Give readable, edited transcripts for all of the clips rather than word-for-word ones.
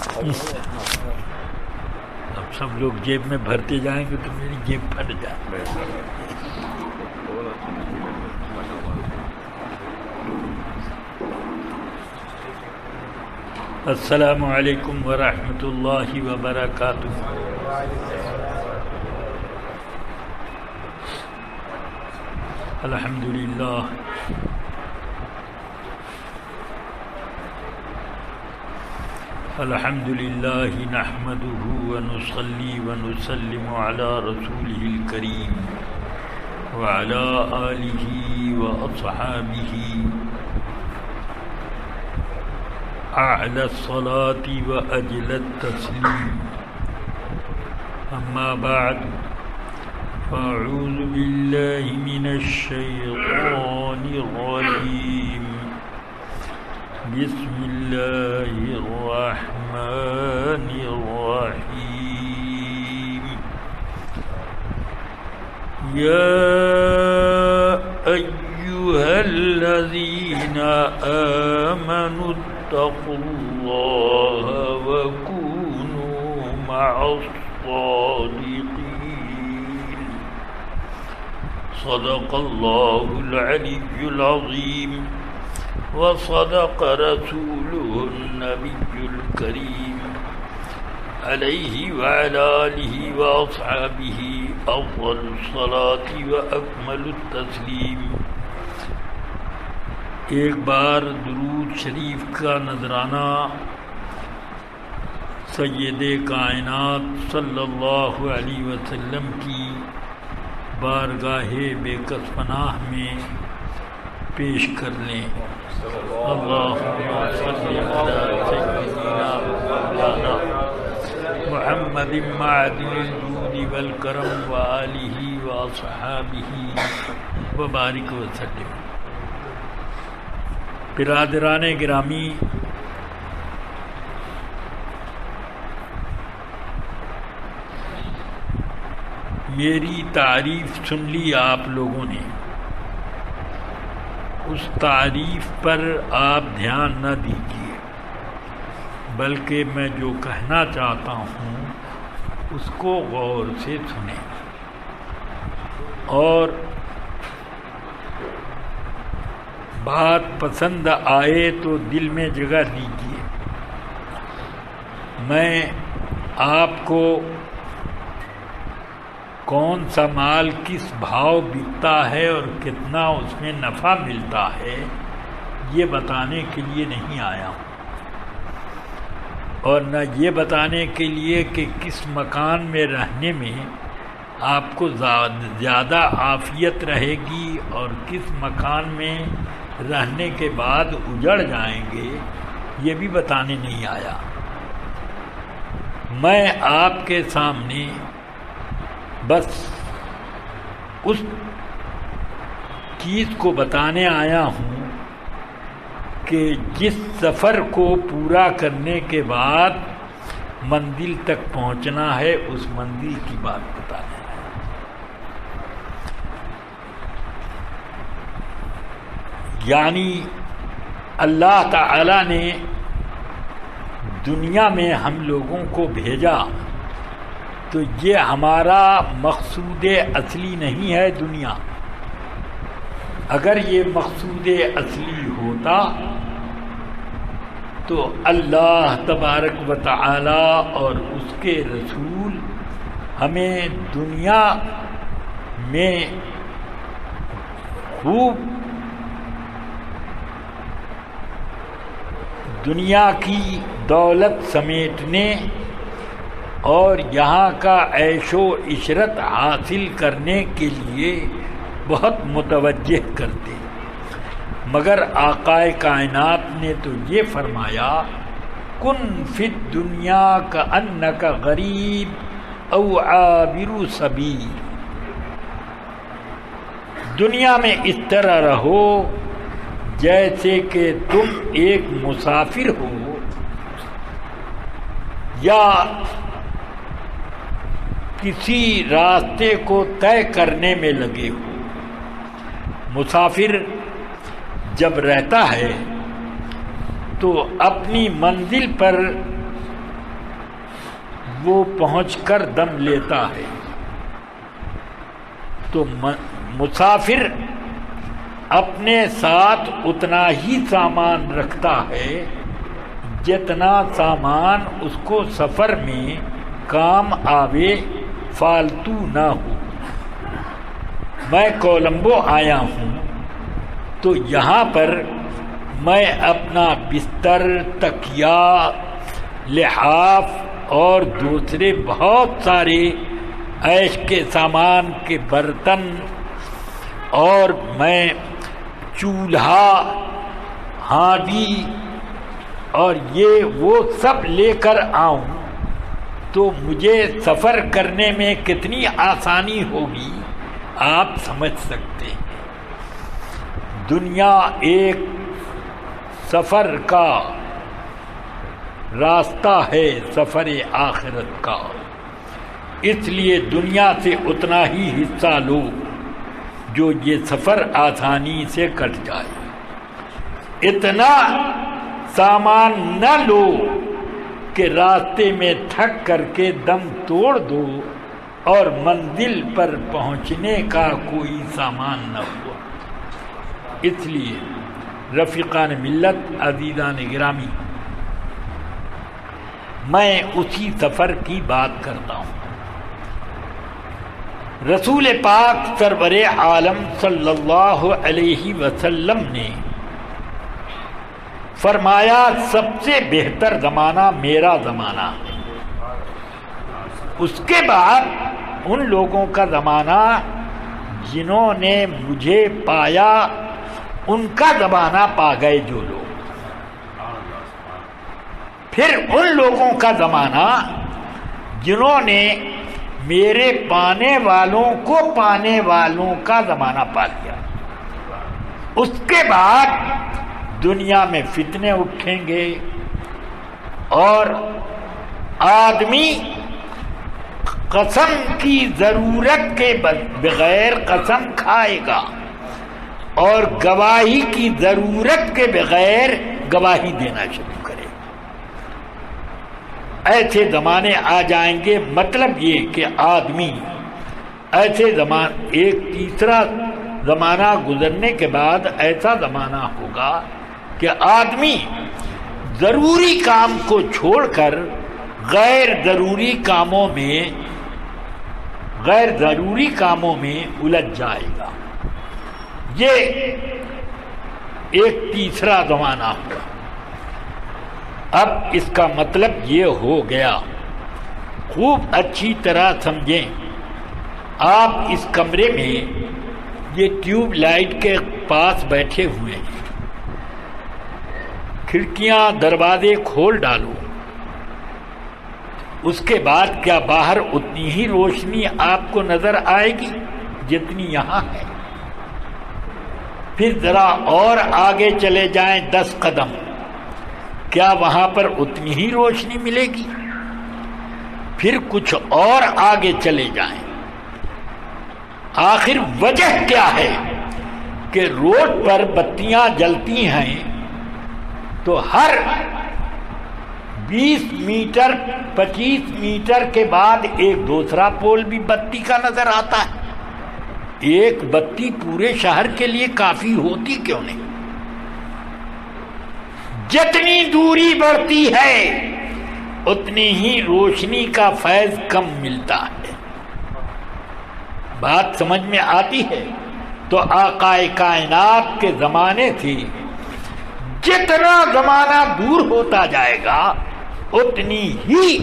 اب سب لوگ جیب میں بھرتے جائیں گے تو میری جیب پھٹ جائے. السلام علیکم ورحمۃ اللہ وبرکاتہ. الحمد للہ الحمد للہ نحمده ونصلي ونسلم على رسوله الكريم وعلى آله وأصحابه أعلى الصلاة وأجل التسليم. أما بعد فأعوذ بالله من الشيطان الرجيم. بسم الله الرحمن الرحيم. يا أيها الذين آمنوا اتقوا الله وكونوا مع الصادقين. صدق الله العلي العظيم وصدق رسوله النبي الكريم عليه وعلى آله وأصحابه أفضل الصلاة وأكمل التسليم. ایک بار درود شریف کا نذرانہ سید کائنات صلی اللہ علیہ وسلم کی بارگاہ بے کس پناہ میں پیش کر لیں. اللہم صلی علی سیدنا مولانا محمد معدن الجود والکرم وآلہ واصحابہ وبارک وسلم. برادران گرامی، میری تعریف سن لی آپ لوگوں نے. اس تعریف پر آپ دھیان نہ دیجیے، بلکہ میں جو کہنا چاہتا ہوں اس کو غور سے سنیں اور بات پسند آئے تو دل میں جگہ دیجیے. میں آپ کو کون سا مال کس بھاؤ بکتا ہے اور کتنا اس میں نفع ملتا ہے یہ بتانے کے لیے نہیں آیا ہوں، اور نہ یہ بتانے کے لیے کہ کس مکان میں رہنے میں آپ کو زیادہ عافیت رہے گی اور کس مکان میں رہنے کے بعد اجڑ جائیں گے یہ بھی بتانے نہیں آیا. میں آپ کے سامنے بس اس چیز کو بتانے آیا ہوں کہ جس سفر کو پورا کرنے کے بعد منزل تک پہنچنا ہے اس منزل کی بات بتانا ہے. یعنی اللہ تعالی نے دنیا میں ہم لوگوں کو بھیجا تو یہ ہمارا مقصود اصلی نہیں ہے دنیا. اگر یہ مقصود اصلی ہوتا تو اللہ تبارک و تعالی اور اس کے رسول ہمیں دنیا میں خوب دنیا کی دولت سمیٹنے اور یہاں کا عیش و عشرت حاصل کرنے کے لیے بہت متوجہ کرتے، مگر آقائے کائنات نے تو یہ فرمایا کن فی الدنیا کأنک غریب او عابر سبیل. دنیا میں اس طرح رہو جیسے کہ تم ایک مسافر ہو یا کسی راستے کو طے کرنے میں لگے ہو. مسافر جب رہتا ہے تو اپنی منزل پر وہ پہنچ کر دم لیتا ہے۔ تو مسافر اپنے ساتھ اتنا ہی سامان رکھتا ہے جتنا سامان اس کو سفر میں کام آوے، فالتو نہ ہو۔ میں کولمبو آیا ہوں تو یہاں پر میں اپنا بستر، تکیا، لحاف اور دوسرے بہت سارے عیش کے سامان کے برتن اور میں چولہا، ہانڈی اور یہ وہ سب لے کر آؤں تو مجھے سفر کرنے میں کتنی آسانی ہوگی آپ سمجھ سکتے ہیں۔ دنیا ایک سفر کا راستہ ہے، سفر آخرت کا، اس لیے دنیا سے اتنا ہی حصہ لو جو یہ سفر آسانی سے کٹ جائے۔ اتنا سامان نہ لو کہ راستے میں تھک کر کے دم توڑ دو اور منزل پر پہنچنے کا کوئی سامان نہ ہوا۔ اس لیے رفیقان ملت، عزیزان گرامی، میں اسی سفر کی بات کرتا ہوں۔ رسول پاک سرور عالم صلی اللہ علیہ وسلم نے فرمایا سب سے بہتر زمانہ میرا زمانہ ہے، اس کے بعد ان لوگوں کا زمانہ جنہوں نے مجھے پایا، ان کا زمانہ پا گئے جو لوگ، پھر ان لوگوں کا زمانہ جنہوں نے میرے پانے والوں کو پانے والوں کا زمانہ پا لیا، اس کے بعد دنیا میں فتنے اٹھیں گے اور آدمی قسم کی ضرورت کے بغیر قسم کھائے گا اور گواہی کی ضرورت کے بغیر گواہی دینا شروع کرے۔ ایسے زمانے آ جائیں گے، مطلب یہ کہ آدمی ایسے ایک تیسرا زمانہ گزرنے کے بعد ایسا زمانہ ہوگا کہ آدمی ضروری کام کو چھوڑ کر غیر ضروری کاموں میں الجھ جائے گا۔ یہ ایک تیسرا زمانہ ہوگا۔ اب اس کا مطلب یہ ہو گیا، خوب اچھی طرح سمجھیں۔ آپ اس کمرے میں یہ ٹیوب لائٹ کے پاس بیٹھے ہوئے ہیں، کھڑکیاں دروازے کھول ڈالو، اس کے بعد کیا باہر اتنی ہی روشنی آپ کو نظر آئے گی جتنی یہاں ہے؟ پھر ذرا اور آگے چلے جائیں 10 قدم، کیا وہاں پر اتنی ہی روشنی ملے گی؟ پھر کچھ اور آگے چلے جائیں۔ آخر وجہ کیا ہے کہ روڈ پر بتیاں جلتی ہیں تو ہر 20 میٹر 25 میٹر کے بعد ایک دوسرا پول بھی بتی کا نظر آتا ہے۔ ایک بتی پورے شہر کے لیے کافی ہوتی کیوں نہیں؟ جتنی دوری بڑھتی ہے اتنی ہی روشنی کا فیض کم ملتا ہے۔ بات سمجھ میں آتی ہے؟ تو آقا کائنات کے زمانے سے جتنا زمانہ دور ہوتا جائے گا اتنی ہی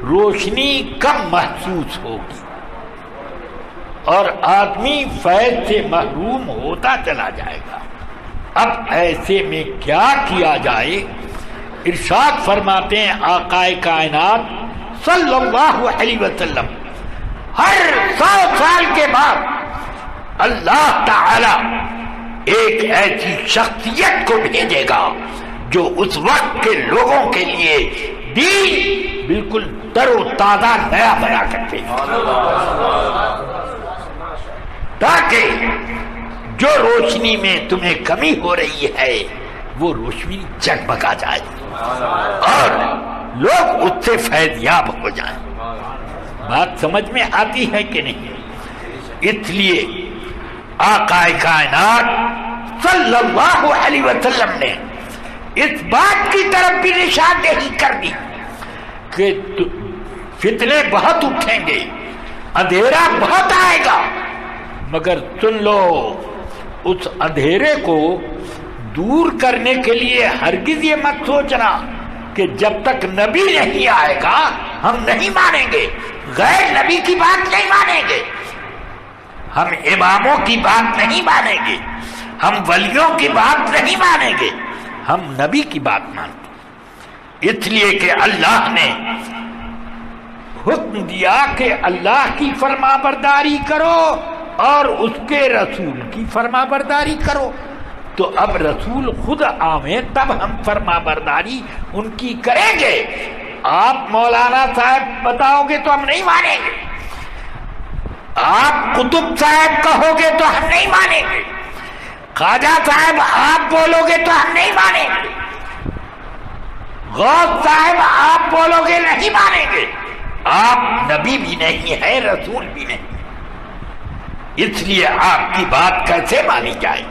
روشنی کم محسوس ہوگی اور آدمی فیض سے محروم ہوتا چلا جائے گا۔ اب ایسے میں کیا کیا جائے؟ ارشاد فرماتے ہیں آقا کائنات صلی اللہ علیہ وسلم، ہر 100 سال کے بعد اللہ تعالی ایک ایسی شخصیت کو بھیجے گا جو اس وقت کے لوگوں کے لیے دین بالکل تر و تازہ نیا بنا کر دے گا، تاکہ جو روشنی میں تمہیں کمی ہو رہی ہے وہ روشنی جگمگا جائے اور لوگ اس سے فیض یاب ہو جائیں۔ بات سمجھ میں آتی ہے کہ نہیں؟ اس لیے آقا کائنات صلی اللہ علیہ وسلم نے اس بات کی طرف بھی نشاندہی کر دی کہ فتنے بہت اٹھیں گے، اندھیرا بہت آئے گا، مگر سن لو اس اندھیرے کو دور کرنے کے لیے ہرگز یہ مت سوچنا کہ جب تک نبی نہیں آئے گا ہم نہیں مانیں گے، غیر نبی کی بات نہیں مانیں گے، ہم اماموں کی بات نہیں مانیں گے، ہم ولیوں کی بات نہیں مانیں گے، ہم نبی کی بات مانتے ہیں۔ اس لیے کہ اللہ نے حکم دیا کہ اللہ کی فرما برداری کرو اور اس کے رسول کی فرما برداری کرو، تو اب رسول خود آویں تب ہم فرما برداری ان کی کریں گے۔ آپ مولانا صاحب بتاؤ گے تو ہم نہیں مانیں گے، آپ قطب صاحب کہو گے تو ہم نہیں مانیں گے، خواجہ صاحب آپ بولو گے تو ہم نہیں مانیں گے، غوث صاحب آپ بولو گے نہیں مانیں گے۔ آپ نبی بھی نہیں ہے، رسول بھی نہیں، اس لیے آپ کی بات کیسے مانی جائے؟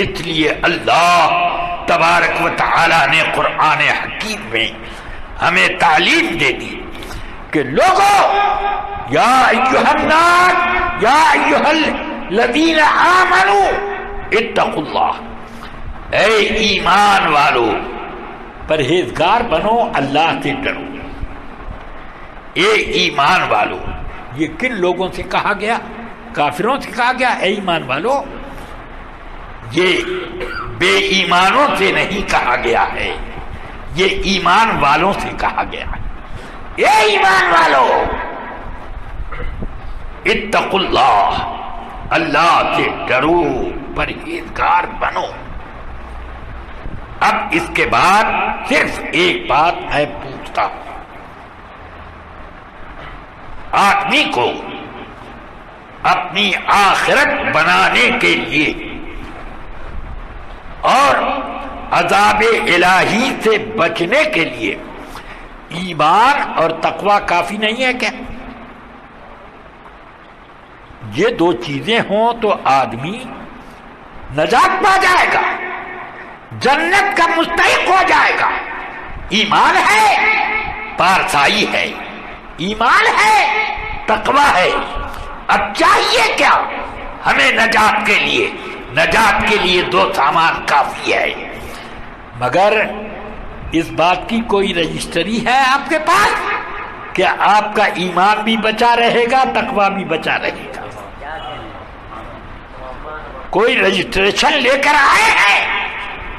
اس لیے اللہ تبارک و تعالی نے قرآن حکیم میں ہمیں تعلیم دے دی کہ لوگوں، یا ایھا الناس یا ایھا الذین آمنوا اتقوا اللہ، اے ایمان والو پرہیزگار بنو، اللہ سے ڈرو۔ اے ایمان والو، یہ کن لوگوں سے کہا گیا؟ کافروں سے کہا گیا اے ایمان والو؟ یہ بے ایمانوں سے نہیں کہا گیا ہے، یہ ایمان والوں سے کہا گیا ہے۔ اے ایمان والو اتقوا اللہ، اللہ سے ڈرو، پرہیزگار بنو۔ اب اس کے بعد صرف ایک بات میں پوچھتا ہوں، آدمی کو اپنی آخرت بنانے کے لیے اور عذاب الہی سے بچنے کے لیے ایمان اور تقوی کافی نہیں ہے کیا؟ یہ دو چیزیں ہوں تو آدمی نجات پا جائے گا، جنت کا مستحق ہو جائے گا۔ ایمان ہے، پارسائی ہے، ایمان ہے، تقوی ہے۔ اب چاہیے کیا ہمیں نجات کے لیے؟ نجات کے لیے دو سامان کافی ہے، مگر اس بات کی کوئی رجسٹری ہے آپ کے پاس کہ آپ کا ایمان بھی بچا رہے گا، تقوی بھی بچا رہے گا؟ کوئی رجسٹریشن لے کر آئے ہیں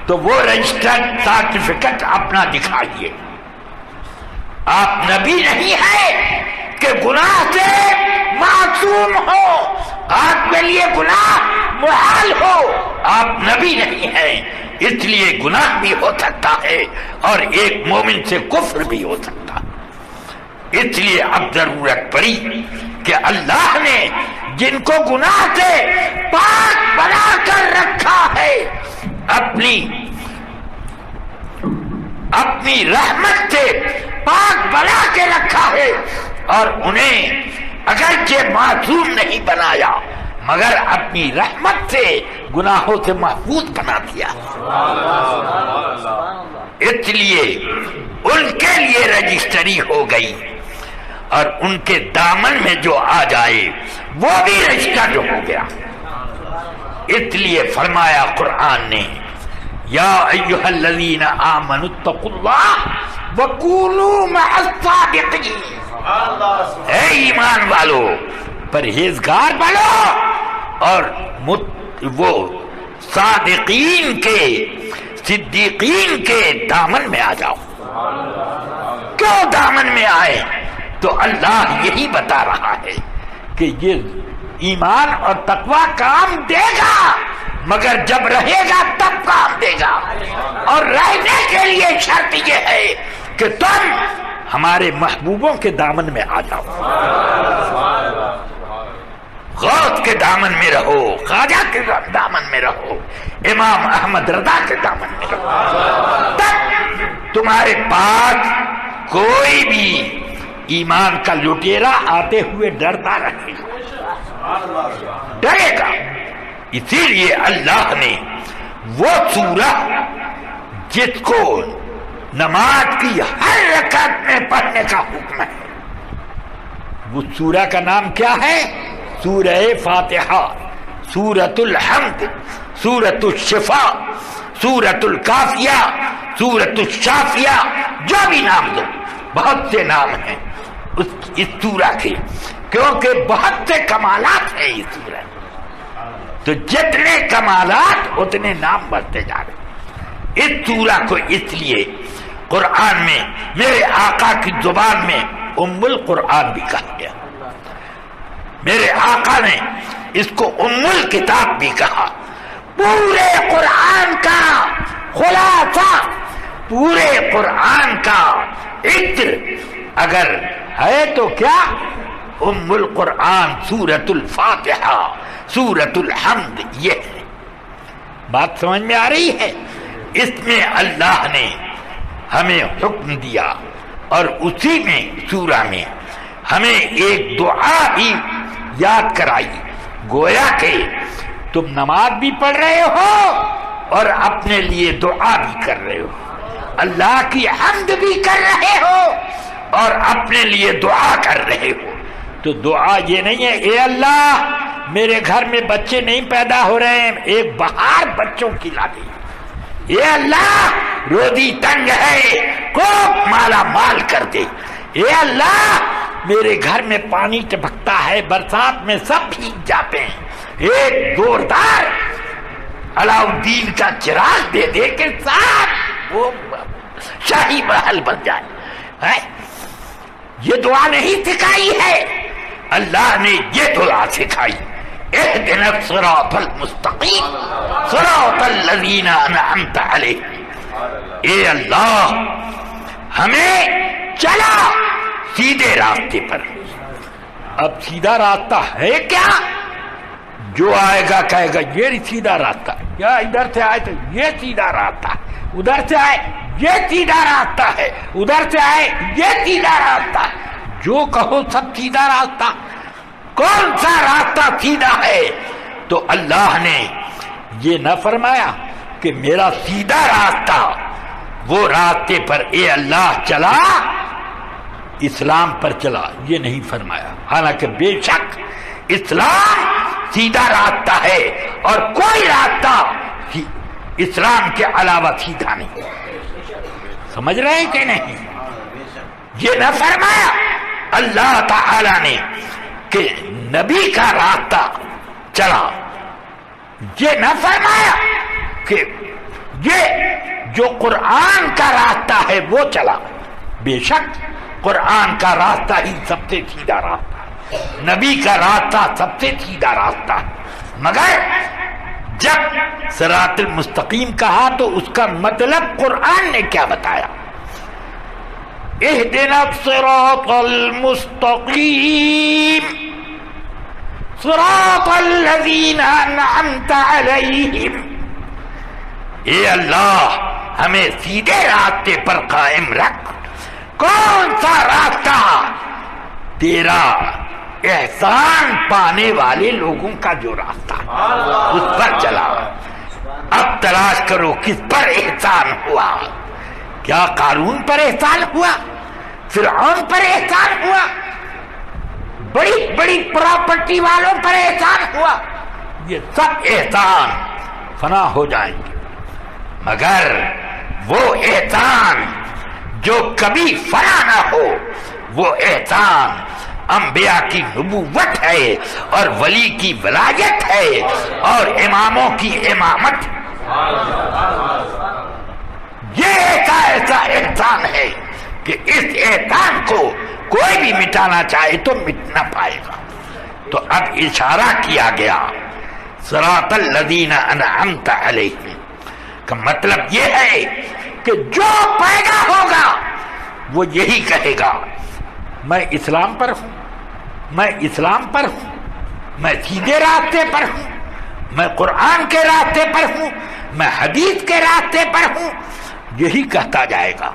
تو وہ رجسٹرڈ سرٹیفکیٹ اپنا دکھائیے۔ آپ نبی نہیں ہے کہ گناہ سے معصوم ہو، آپ کے لیے گناہ محال ہو، آپ نبی نہیں ہیں، اس لیے گناہ بھی ہو سکتا ہے اور ایک مومن سے کفر بھی ہو سکتا ہے۔ اس لیے اب ضرورت پڑی کہ اللہ نے جن کو گناہ سے پاک بنا کر رکھا ہے، اپنی رحمت سے پاک بنا کے رکھا ہے، اور انہیں اگرچہ معصوم نہیں بنایا مگر اپنی رحمت سے گناہوں سے محفوظ بنا دیا۔ اس لیے ان کے لیے رجسٹری ہو گئی، اور ان کے دامن میں جو آ جائے وہ بھی رجسٹرڈ ہو گیا۔ اس لیے فرمایا قرآن نے، یا ایھا الذین آمنوا اتقوا اللہ وکونوا مع الصادقین، اے ایمان والو پرہیزگار بنو اور وہ صادقین کے، صدیقین کے دامن میں آ جاؤ۔ کیوں دامن میں آئے؟ تو اللہ یہی بتا رہا ہے کہ یہ ایمان اور تقوی کام دے گا، مگر جب رہے گا تب کام دے گا، اور رہنے کے لیے شرط یہ ہے کہ تم ہمارے محبوبوں کے دامن میں آ جاؤ، غوث کے دامن میں رہو، خواجہ کے دامن میں رہو، امام احمد رضا کے دامن میں رہو، تب تمہارے پاس کوئی بھی ایمان کا لٹیرا آتے ہوئے ڈرتا رہے ڈرے گا. اسی لیے اللہ نے وہ سورہ جس کو نماز کی ہر رکعت میں پڑھنے کا حکم ہے، وہ سورہ کا نام کیا ہے؟ سورہ فاتحہ، سورۃ الحمد، سورۃ الشفاء، سورۃ الکافیہ، سورۃ الشافیہ، جو بھی نام دو، بہت سے نام ہیں اس سورہ کے، کیونکہ بہت سے کمالات ہیں اس سورہ. تو جتنے کمالات اتنے نام بڑھتے جا رہے. اس سورہ کو اس لیے قرآن میں میرے آقا کی زبان میں ام القرآن بھی کہا گیا. میرے آقا نے اس کو ام الکتاب بھی کہا. پورے قرآن کا خلاصہ، پورے قرآن کا عطر اگر ہے تو کیا؟ ام القرآن سورۃ الفاتحہ، سورۃ الحمد. یہ ہے بات سمجھ میں آ رہی ہے؟ اس میں اللہ نے ہمیں حکم دیا اور اسی میں سورہ میں ہمیں ایک دعا بھی یاد کرائی. گویا کہ تم نماز بھی پڑھ رہے ہو اور اپنے لیے دعا بھی کر رہے ہو، اللہ کی حمد بھی کر رہے ہو اور اپنے لیے دعا کر رہے ہو. تو دعا یہ نہیں ہے اے اللہ میرے گھر میں بچے نہیں پیدا ہو رہے ہیں، ایک بہار بچوں کی لا دے. اے اللہ روزی تنگ ہے، کو مالا مال کر دے. اے اللہ میرے گھر میں پانی ٹپکتا ہے، برسات میں سب بھیگ جاتے ہیں، ایک زوردار علاؤدین کا چراغ دے دے کے ساتھ وہ شاہی محل بن جائے. یہ دعا نہیں سکھائی ہے، اللہ نے یہ دعا سکھائی. اہدنا الصراط المستقیم صراط الذین انعمت علیہم. اے اللہ ہمیں چلا سیدھے راستے پر. اب سیدھا راستہ ہے کیا؟ جو آئے گا کہے گا یہ سیدھا راستہ، یا ادھر سے آئے تو یہ سیدھا راستہ، ادھر سے آئے یہ سیدھا راستہ ہے، ادھر سے آئے یہ سیدھا راستہ. جو کہو سب سیدھا راستہ. کون سا راستہ سیدھا ہے؟ تو اللہ نے یہ نہ فرمایا کہ میرا سیدھا راستہ وہ راستے پر اے اللہ چلا اسلام پر چلا، یہ نہیں فرمایا. حالانکہ بے شک اسلام سیدھا راستہ ہے اور کوئی راستہ اسلام کے علاوہ سیدھا نہیں. سمجھ رہے ہیں کہ نہیں؟ یہ نہ فرمایا اللہ تعالی نے کہ نبی کا راستہ چلا، یہ نہ فرمایا کہ یہ جو قرآن کا راستہ ہے وہ چلا. بے شک قرآن کا راستہ ہی سب سے سیدھا راستہ ہے، نبی کا راستہ سب سے سیدھا راستہ ہے. مگر جب صراط المستقیم کہا تو اس کا مطلب قرآن نے کیا بتایا؟ اہدنا الصراط المستقیم صراط الذین انعمت علیہم. اے اللہ ہمیں سیدھے راستے پر قائم رکھ. کون سا راستہ؟ تیرا احسان پانے والے لوگوں کا جو راستہ اس پر چلا. اب تلاش کرو کس پر احسان ہوا. کیا قارون پر احسان ہوا؟ فرعون پر احسان ہوا؟ بڑی بڑی پراپرٹی والوں پر احسان ہوا؟ یہ سب احسان فنا ہو جائیں گے، مگر وہ احسان جو کبھی فنا نہ ہو، وہ احسان انبیاء کی نبوت ہے اور ولی کی ولایت ہے اور اماموں کی امامت. یہ ایسا احسان ہے کہ اس احسان کو کوئی بھی مٹانا چاہے تو مٹ نہ پائے گا. تو اب اشارہ کیا گیا صراط الذین انعمت علیہم کا مطلب یہ ہے کہ جو پیدا ہوگا وہ یہی کہے گا میں اسلام پر ہوں، میں اسلام پر ہوں، میں سیدھے راستے پر ہوں، میں قرآن کے راستے پر ہوں، میں حدیث کے راستے پر ہوں. یہی کہتا جائے گا،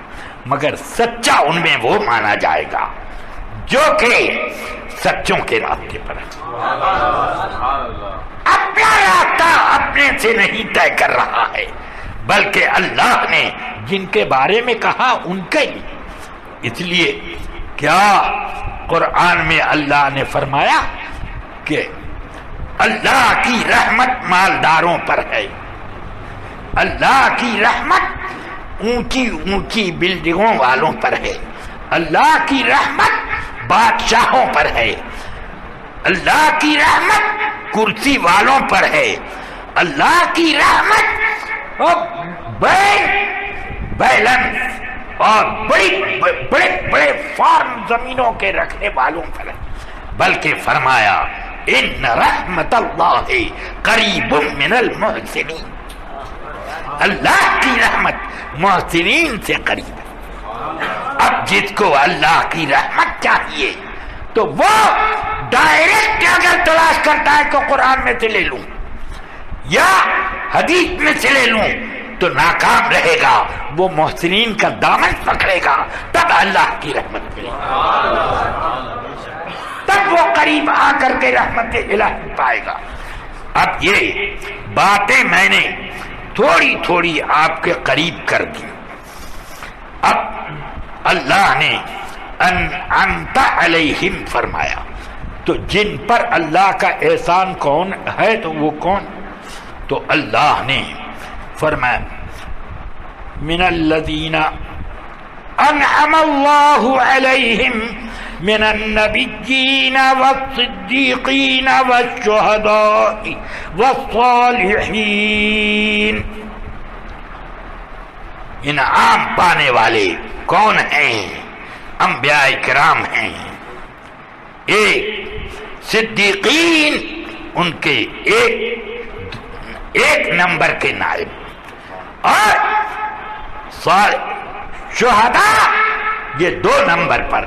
مگر سچا ان میں وہ مانا جائے گا جو کہ سچوں کے راستے پر ہے. اپنا راستہ اپنے سے نہیں طے کر رہا ہے بلکہ اللہ نے جن کے بارے میں کہا ان کا ہی. اس لیے کیا قرآن میں اللہ نے فرمایا کہ اللہ کی رحمت مالداروں پر ہے, اللہ کی رحمت اونچی اونچی بلڈنگوں والوں پر ہے, اللہ کی رحمت بادشاہوں پر ہے, اللہ کی رحمت کرسی والوں پر ہے, اللہ کی رحمت بیلنس اور بڑے بڑے فارم زمینوں کے رکھنے والوں پر ہے. بلکہ فرمایا ان رحمت اللہ قریب من المحسنین, اللہ کی رحمت محسنین سے قریب ہے. اب جس کو اللہ کی رحمت چاہیے تو وہ ڈائریکٹ اگر تلاش کرتا ہے کہ قرآن میں سے لے لوں یا حدیث میں سے لے لوں تو ناکام رہے گا. وہ محسنین کا دامن پکڑے گا تب اللہ کی رحمت ملے گا, تب وہ قریب آ کر کے رحمت الہی پائے گا. اب یہ باتیں میں نے تھوڑی تھوڑی آپ کے قریب کر دی. اب اللہ نے انعمت علیہم فرمایا تو جن پر اللہ کا احسان کون ہے تو وہ کون؟ تو اللہ نے فرمایا من الذین انعم اللہ علیہم من النبیین والصدیقین والشہداء والصالحین. انعام پانے والے کون ہیں؟ انبیاء کرام ہیں. ایک صدیقین ان کے ایک نمبر کے نائب, اور شہداء یہ 2 نمبر پر,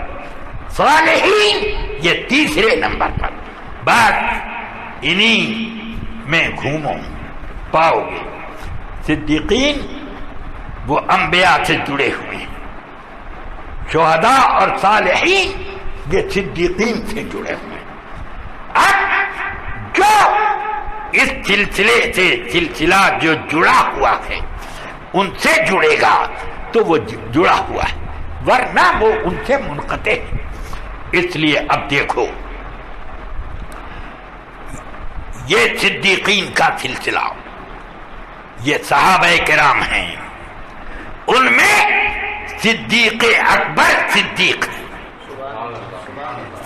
صالحین یہ 3 نمبر پر. بات انہی میں گھومو پاؤ گے. صدیقین وہ انبیاء سے جڑے ہوئے ہیں, شہداء اور صالحین یہ صدیقین سے جڑے ہوئے ہیں. اب جو اس سلسلے سے سلسلہ جو جڑا ہوا ہے ان سے جڑے گا تو وہ جڑا ہوا ہے, ورنہ وہ ان سے منقطع ہے. اس لیے اب دیکھو یہ صدیقین کا سلسلہ, یہ صحابہ کرام ہیں, ان میں صدیق اکبر صدیق ہے.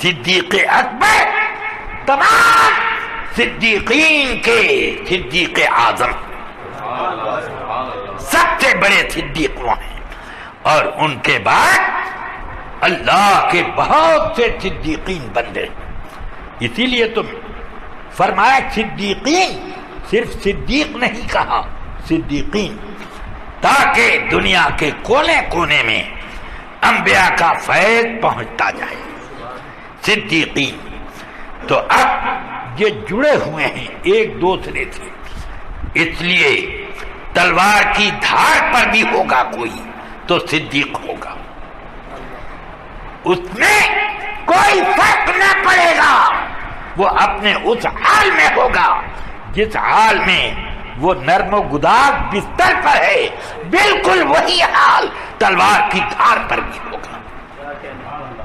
صدیق اکبر تمام صدیقین کے صدیق اعظم, سب سے بڑے صدیق وہ ہیں. اور ان کے بعد اللہ کے بہت سے صدیقین بندے. اسی لیے تو فرمایا صدیقین, صرف صدیق نہیں کہا, صدیقین, تاکہ دنیا کے کونے کونے میں انبیاء کا فیض پہنچتا جائے. صدیقین تو اب یہ جڑے ہوئے ہیں ایک دوسرے سے, اس لیے تلوار کی دھار پر بھی ہوگا کوئی تو صدیق ہوگا, اس میں کوئی فرق نہ پڑے گا. وہ اپنے اس حال میں ہوگا جس حال میں وہ نرم و گداز بستر پر ہے, بالکل وہی حال تلوار کی دھار پر بھی ہوگا.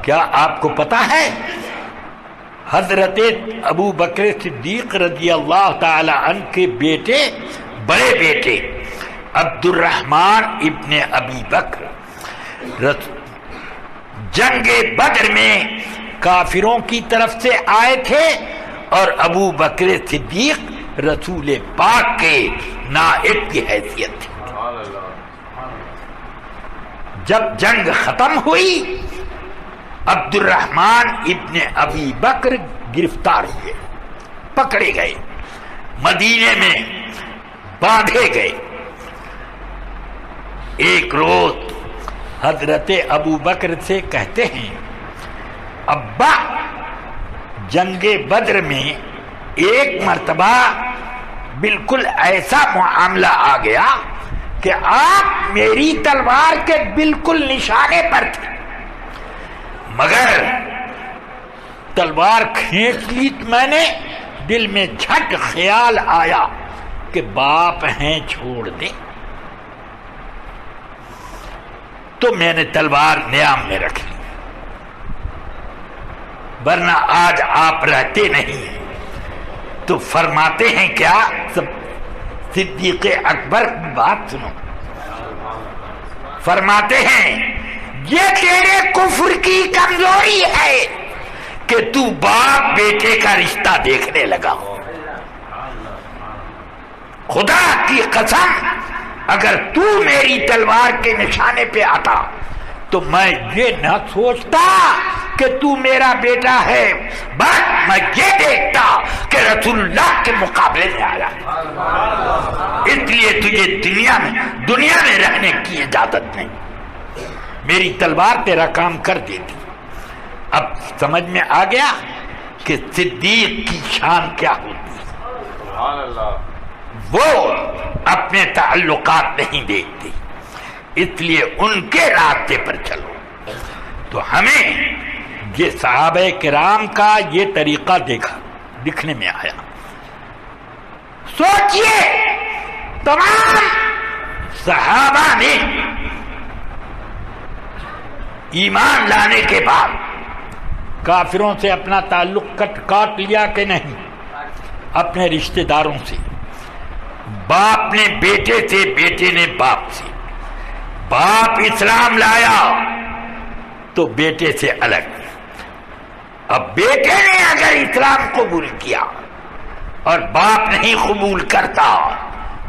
کیا آپ کو پتا ہے حضرت ابو بکر صدیق رضی اللہ تعالی عنہ کے بیٹے, بڑے بیٹے عبد الرحمن ابن ابی بکر جنگ بدر میں کافروں کی طرف سے آئے تھے, اور ابو بکر صدیق رسول پاک کے نائب کی حیثیت تھی. جب جنگ ختم ہوئی عبد الرحمن ابن ابی بکر گرفتار ہوئے, پکڑے گئے, مدینے میں باندھے گئے. ایک روز حضرت ابو بکر سے کہتے ہیں, ابا جنگ بدر میں ایک مرتبہ بالکل ایسا معاملہ آ گیا کہ آپ میری تلوار کے بالکل نشانے پر تھے, مگر تلوار کھینچ لی میں نے، دل میں جھٹ خیال آیا کہ باپ ہیں چھوڑ دے، تو میں نے تلوار نیام میں رکھ لی، ورنہ آج آپ رہتے نہیں تو فرماتے ہیں کیا؟ صدیق اکبر کی بات سنو، فرماتے ہیں یہ تیرے کفر کی کمزوری ہے کہ تو باپ بیٹے کا رشتہ دیکھنے لگا ہو، خدا کی قسم اگر تو میری تلوار کے نشانے پہ آتا تو میں یہ نہ سوچتا کہ تو میرا بیٹا ہے، بس میں یہ دیکھتا کہ رسول اللہ کے مقابلے میں آیا ہے، اس لیے تجھے دنیا میں رہنے کی اجازت نہیں، میری تلوار تیرا کام کر دیتی۔ اب سمجھ میں آ گیا کہ صدیق کی شان کیا ہوتی ہے، وہ اپنے تعلقات نہیں دیکھتے، اس لیے ان کے راستے پر چلو۔ تو ہمیں یہ صحابہ کرام کا یہ طریقہ دکھنے میں آیا۔ سوچئے تمام صحابہ نے ایمان لانے کے بعد کافروں سے اپنا تعلق کاٹ لیا کہ نہیں؟ اپنے رشتہ داروں سے، باپ نے بیٹے سے، بیٹے نے باپ سے، باپ اسلام لایا تو بیٹے سے الگ، اب بیٹے نے اگر اسلام قبول کیا اور باپ نہیں قبول کرتا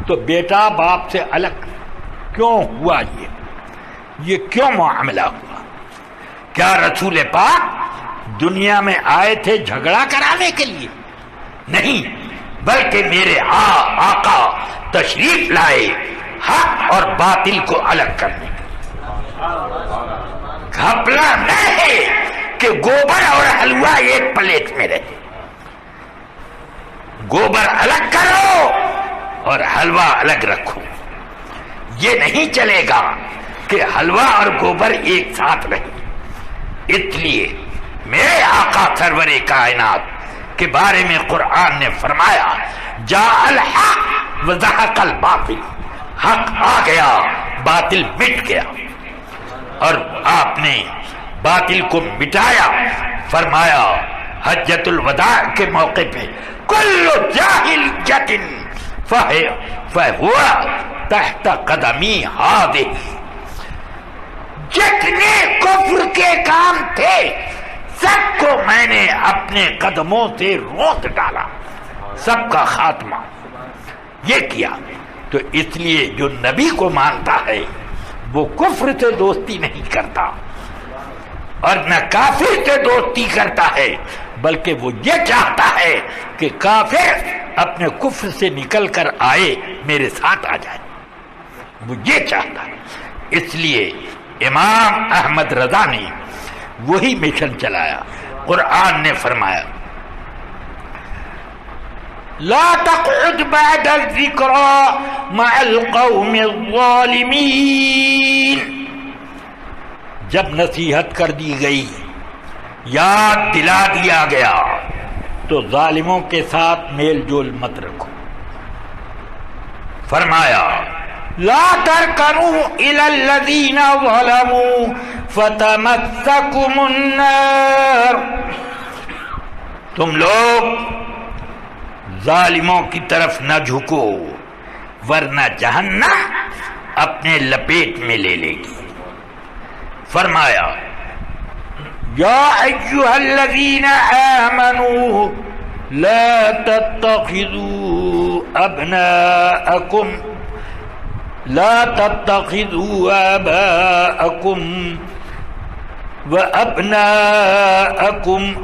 تو بیٹا باپ سے الگ کیوں ہوا؟ یہ کیوں معاملہ ہوا؟ کیا رسول پاک دنیا میں آئے تھے جھگڑا کرانے کے لیے؟ نہیں، بلکہ میرے آقا تشریف لائے حق اور باطل کو الگ کرنے کے لیے۔ گھپلا نہیں کہ گوبر اور حلوہ ایک پلیٹ میں رہے، گوبر الگ کرو اور حلوہ الگ رکھو، یہ نہیں چلے گا کہ حلوہ اور گوبر ایک ساتھ رہے۔ اس لیے میرے آقا سرور کائنات کے بارے میں قرآن نے فرمایا جاء الحق وزهق الباطل، حق آ گیا باطل مٹ گیا، اور آپ نے باطل کو مٹایا۔ فرمایا حجۃ الوداع کے موقع پہ کل جاہلیۃ فہو تحت قدمی ہذہ، جتنے کفر کے کام تھے سب کو میں نے اپنے قدموں سے روت ڈالا، سب کا خاتمہ یہ کیا۔ تو اس لیے جو نبی کو مانتا ہے وہ کفر سے دوستی نہیں کرتا اور نہ کافر سے دوستی کرتا ہے، بلکہ وہ یہ چاہتا ہے کہ کافر اپنے کفر سے نکل کر آئے، میرے ساتھ آ جائے، وہ یہ چاہتا ہے۔ اس لیے امام احمد رضا نے وہی مشن چلایا۔ قرآن نے فرمایا لا تقعد بعد الذکری مع القوم الظالمین، جب نصیحت کر دی گئی، یاد دلا دیا گیا، تو ظالموں کے ساتھ میل جول مت رکھو۔ فرمایا لا ترکنوا الی الذین ظلموا فتمسکم النار، تم لوگ ظالموں کی طرف نہ جھکو ورنہ جہنم اپنے لپیٹ میں لے لے گی۔ فرمایا یا ایھا الذین آمنوا لا تتخذوا ابناءکم لا تتخذوا آباءکم وابناءکم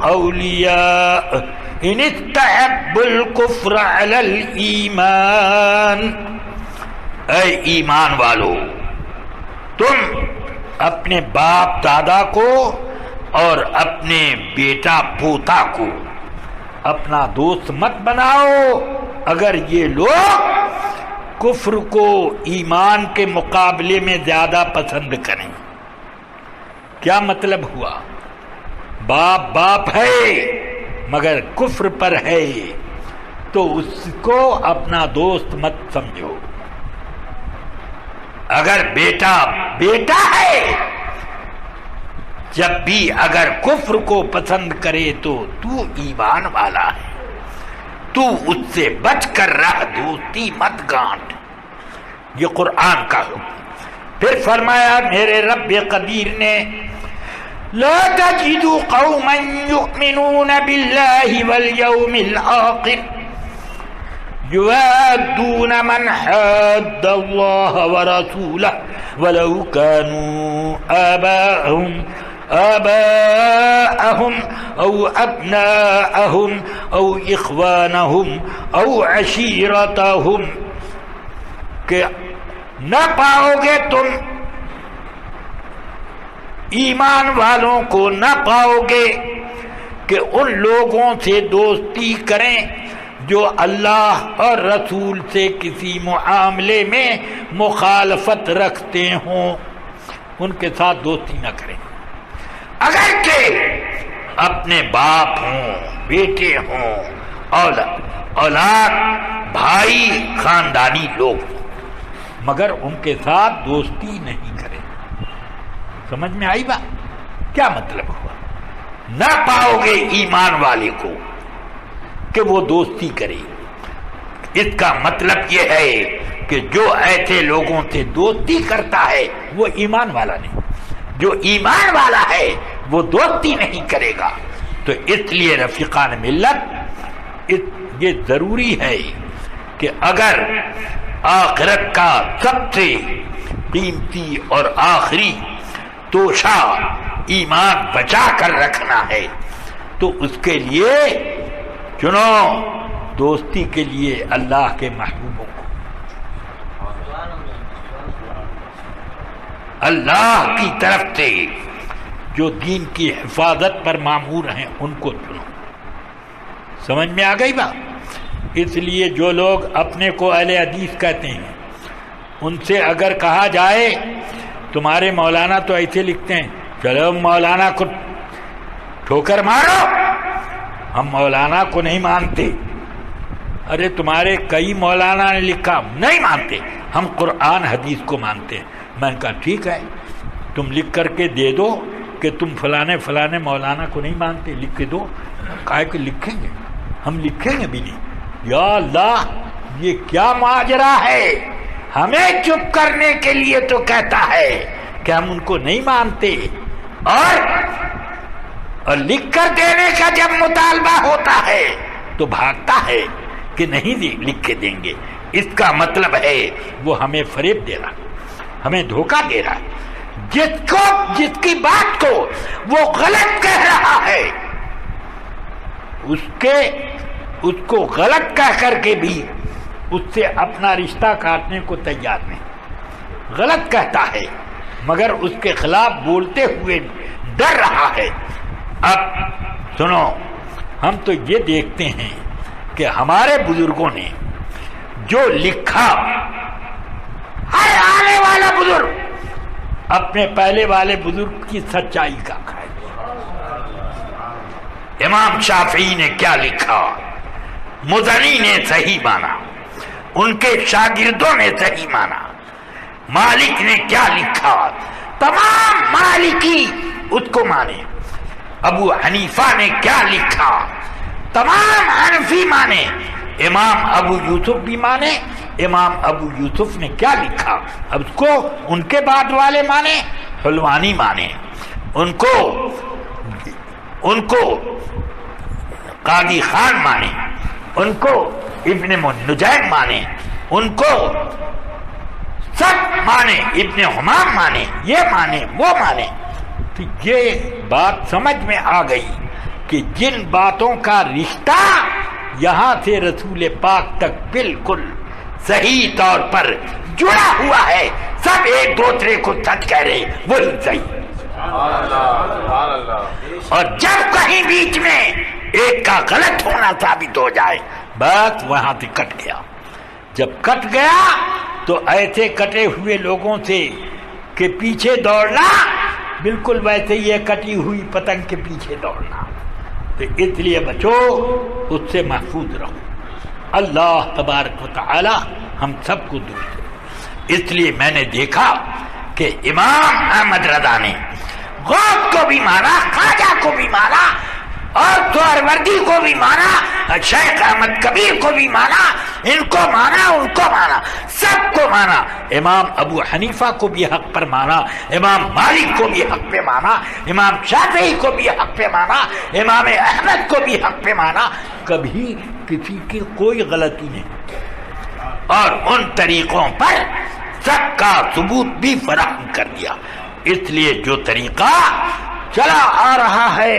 اولیاء ان استحبوا الکفر علی الایمان، اے ایمان والو تم اپنے باپ دادا کو اور اپنے بیٹا پوتا کو اپنا دوست مت بناؤ اگر یہ لوگ کفر کو ایمان کے مقابلے میں زیادہ پسند کریں۔ کیا مطلب ہوا؟ باپ باپ ہے مگر کفر پر ہے تو اس کو اپنا دوست مت سمجھو. اگر بیٹا بیٹا ہے جب بھی اگر کفر کو پسند کرے تو ایمان والا ہے, تو اس سے بچ کر رہ, دوستی مت گانٹ. یہ قرآن کا حکم. پھر فرمایا میرے رب قدیر نے لا تجد قوما يؤمنون بالله واليوم الآخر يوادون من حاد الله ورسوله ولو كانوا آباءهم أو أبناءهم أو إخوانهم أو عشيرتهم کہ نہ پاؤ گے تم ایمان والوں کو, نہ پاؤ گے کہ ان لوگوں سے دوستی کریں جو اللہ اور رسول سے کسی معاملے میں مخالفت رکھتے ہوں, ان کے ساتھ دوستی نہ کریں. اگرچہ اپنے باپ ہوں, بیٹے ہوں, اولاد, بھائی, خاندانی لوگ ہوں, مگر ان کے ساتھ دوستی نہیں کریں. سمجھ میں آئی بات؟ کیا مطلب ہوا؟ نہ پاؤ گے ایمان والے کو کہ وہ دوستی کرے. اس کا مطلب یہ ہے کہ جو ایسے لوگوں سے دوستی کرتا ہے وہ ایمان والا نہیں. جو ایمان والا ہے وہ دوستی نہیں کرے گا. تو اس لیے رفیقان ملت یہ ضروری ہے کہ اگر آخرت کا سب سے قیمتی اور آخری توشہ ایمان بچا کر رکھنا ہے تو اس کے لیے چنو دوستی کے لیے اللہ کے محبوبوں کو, اللہ کی طرف سے جو دین کی حفاظت پر مامور ہیں ان کو چنو. سمجھ میں آ گئی بات؟ اس لیے جو لوگ اپنے کو اہل حدیث کہتے ہیں ان سے اگر کہا جائے تمہارے مولانا تو ایسے لکھتے ہیں, چلو مولانا کو ٹھوکر مارو, ہم مولانا کو نہیں مانتے. ارے تمہارے کئی مولانا نے لکھا, نہیں مانتے, ہم قرآن حدیث کو مانتے ہیں. میں نے کہا ٹھیک ہے, تم لکھ کر کے دے دو کہ تم فلانے فلانے مولانا کو نہیں مانتے, لکھ کے دو. کہا کہ لکھیں گے, ہم لکھیں گے بھی نہیں. یا اللہ, یہ کیا ماجرا ہے؟ ہمیں چپ کرنے کے لیے تو کہتا ہے کہ ہم ان کو نہیں مانتے, اور لکھ کر دینے کا جب مطالبہ ہوتا ہے تو بھاگتا ہے کہ نہیں لکھ کے دیں گے. اس کا مطلب ہے وہ ہمیں فریب دے رہا, ہمیں دھوکہ دے رہا. جس کی بات کو وہ غلط کہہ رہا ہے اس کو غلط کہہ کر کے بھی اس سے اپنا رشتہ کاٹنے کو تیار نہیں. غلط کہتا ہے مگر اس کے خلاف بولتے ہوئے ڈر رہا ہے. اب سنو, ہم تو یہ دیکھتے ہیں کہ ہمارے بزرگوں نے جو لکھا, ہر آنے والا بزرگ اپنے پہلے والے بزرگ کی سچائی کا ہے. امام شافعی نے کیا لکھا, مزنی نے صحیح مانا, ان کے شاگردوں نے صحیح مانا. مالک نے کیا لکھا, تمام مالکی اس کو مانے. ابو حنیفہ نے کیا لکھا, تمام حنفی مانے. امام ابو یوسف بھی مانے. امام ابو یوسف نے کیا لکھا, اب اس کو ان کے بعد والے مانے. حلوانی مانے, ان کو قاضی خان مانے, ان کو ابن نجیم مانے, ان کو سب مانے, ابن حمام مانے, یہ مانے وہ مانے. تو یہ بات سمجھ میں آ گئی کہ جن باتوں کا رشتہ یہاں سے رسول پاک تک بالکل صحیح طور پر جڑا ہوا ہے, سب ایک دوسرے کو سچ کہہ رہے, وہی صحیح. اور جب کہیں بیچ میں ایک کا غلط ہونا ثابت ہو جائے بس وہاں سے کٹ گیا. جب کٹ گیا تو ایسے کٹے ہوئے لوگوں سے کہ پیچھے دوڑنا بالکل ویسے ہی ہے کٹی ہوئی پتنگ کے پیچھے دوڑنا. تو اس لیے بچو، اس سے محفوظ رہو. اللہ تبارک و تعالی ہم سب کو دور دے. اس لیے میں نے دیکھا کہ امام احمد رضا نے غوث کو بھی مانا، خواجہ کو بھی مانا، اور سہروردی کو بھی مانا، شیخ احمد کبیر کو بھی مانا، ان کو مانا، ان کو مانا، سب کو مانا. امام ابو حنیفہ کو بھی حق پر مانا، امام مالک کو بھی حق پہ مانا، امام شافعی کو بھی حق پہ مانا، امام احمد کو بھی حق پہ مانا. کبھی کسی کی کوئی غلطی نہیں، اور ان طریقوں پر سب کا ثبوت بھی فراہم کر دیا. اس لیے جو طریقہ چلا آ رہا ہے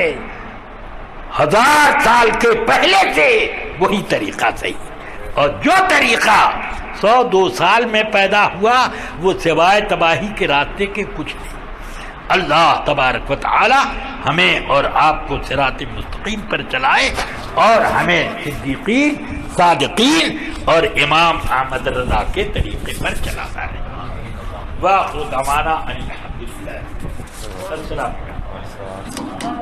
1000 سال کے پہلے سے، وہی طریقہ صحیح. اور جو طریقہ 100-2 سال میں پیدا ہوا وہ سوائے تباہی کے راستے کے کچھ نہیں. اللہ تبارک و تعالی ہمیں اور آپ کو صراط مستقیم پر چلائے، اور ہمیں صدیقین، صادقین اور امام احمد رضا کے طریقے پر چلاتا ہے. وآخر دعوانا ان الحمد للہ. السلام علیکم.